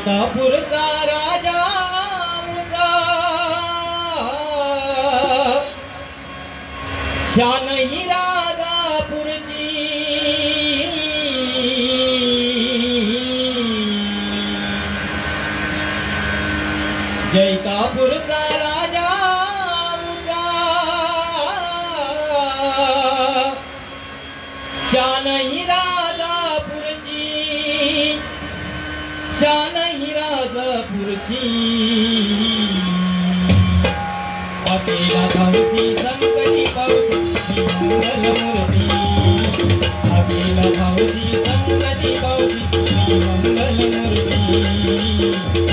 जैतापूरचा राजा शान ही राजापूरची जैतापूरचा राजा शान ही राजापूरची शान ही राजापूरची अकेला धावसी संकटी पावसी मंगलमूर्ती अकेला धावसी संकटी पावसी मंगलमूर्ती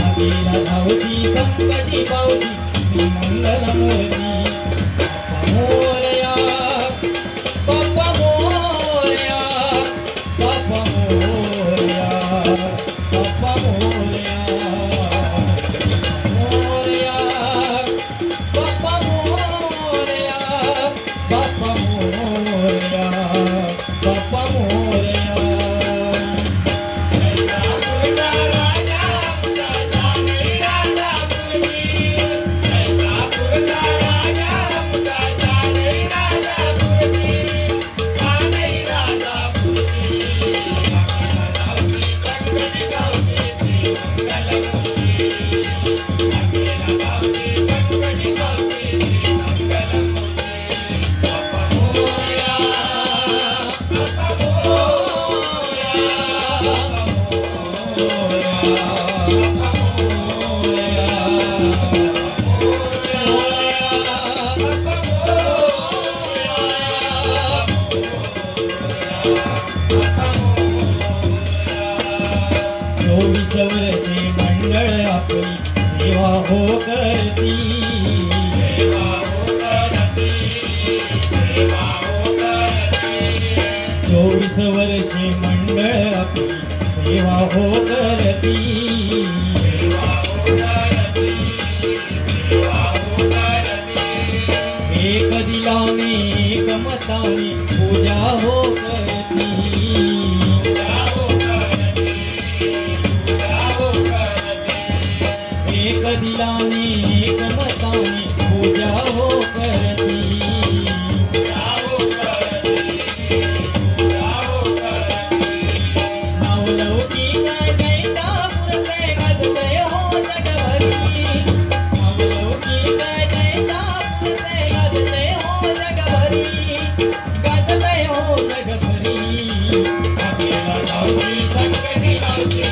अकेला धावसी संकटी पावसी मंगलमूर्ती मोरया बाप्पा मोरया बाप्पा मोरया बाप्पा मोरया मोरया बाप्पा मोरया बाप्पा मोरया बाप्पा मोरया वर्षे मंडळ आपली सेवा हो करती सेवा हो करती सेवा हो करती 24 वर्षे मंडळ आपली सेवा हो करती सेवा हो करती सेवा हो करती एक दिलाने एक मताने पूजा हो करती एक दिलाने एक मताने पूजा हो करती नावलौकिक जैतापूरचे गाजते हो जगभरी नावलौकिक जैतापूरचे गाजते हो जगभरी गाजते हो जगभरी अकेला धावसी संकटी पावसी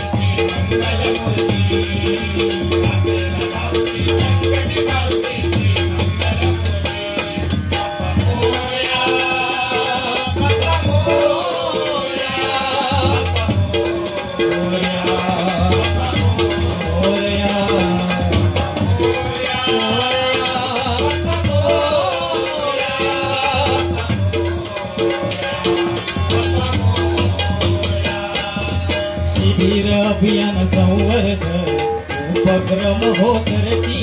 मंगलमूर्ती शिबिर अभियान संवर्धन उपक्रम हो करती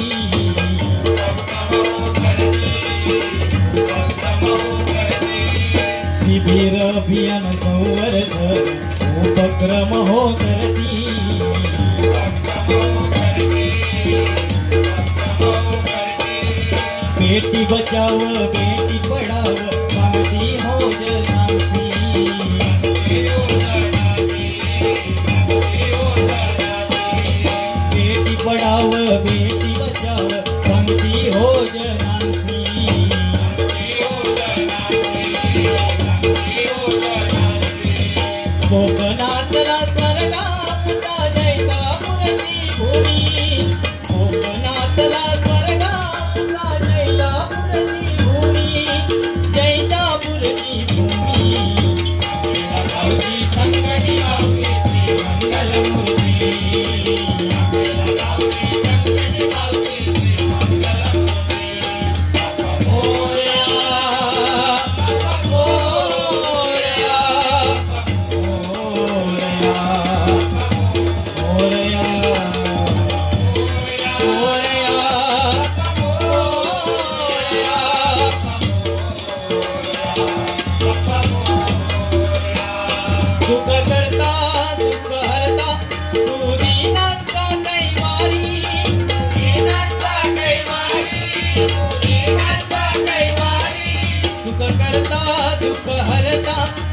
शिबिर अभियान संवर्धन उपक्रम हो करती बेटी बचाओ बेटी पढ़ाओ मांगती हो जनासी बेटी पढ़ाओ बेटी बचाओ मांगती हो जनासी कोकणातला स्वर्गा पुता जैतापूरची भूमी कोकणातला स्वर्गा पुता जैतापूरची भूमी जैतापूरची भूमी अकेला धावसी संकटी पावसी मंगलमूर्ती अकेला धावसी संकटी पावसी मंगलमूर्ती बाप्पा मोरया बाप्पा मोरया मोरया मोरया सुख करता दुःख हरता तू दीनाचा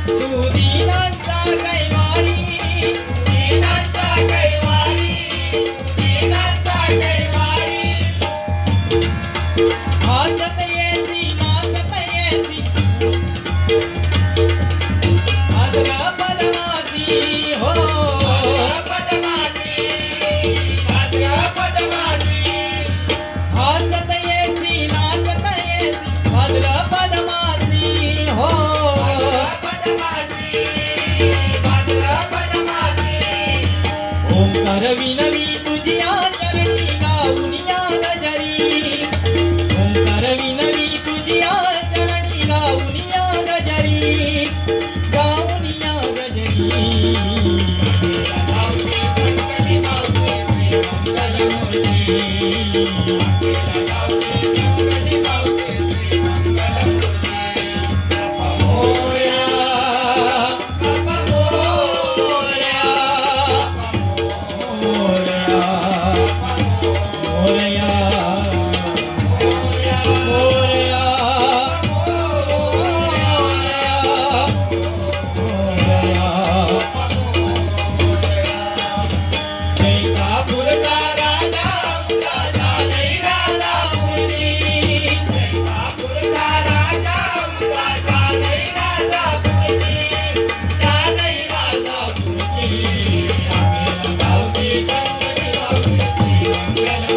तू दीनांचा कैवारी, दीनांचा कैवारी, दीनांचा कैवारी. हसत येसी नाचत येसी भाद्रपद मासी हो, भाद्रपद मासी, भाद्रपद मासी. हसत येसी नाचत येसी भाद्रपद मासी हो. भाद्रपद मासी, भाद्रपद मासी. ओंकार विनवी तुझिया चरणी गाऊनिया गजरी, ओंकार विनवी तुझिया चरणी गाऊनिया गजरी, गाऊनिया गजरी. गावची संकटी गावची श्री मंगलमूर्ती. गावची संकटी गावची श्री मंगलमूर्ती. मोरया, बाप्पा मोरया, मोरया, मोरया, मोरया, मोरया, जैतापूरचा राजा उदासा जय राजापूरची. जैतापूरचा राजा उदासा जय राजापूरची. जय राजापूरची. आपल्या गावची संकटी गावची श्री मंगलमूर्ती.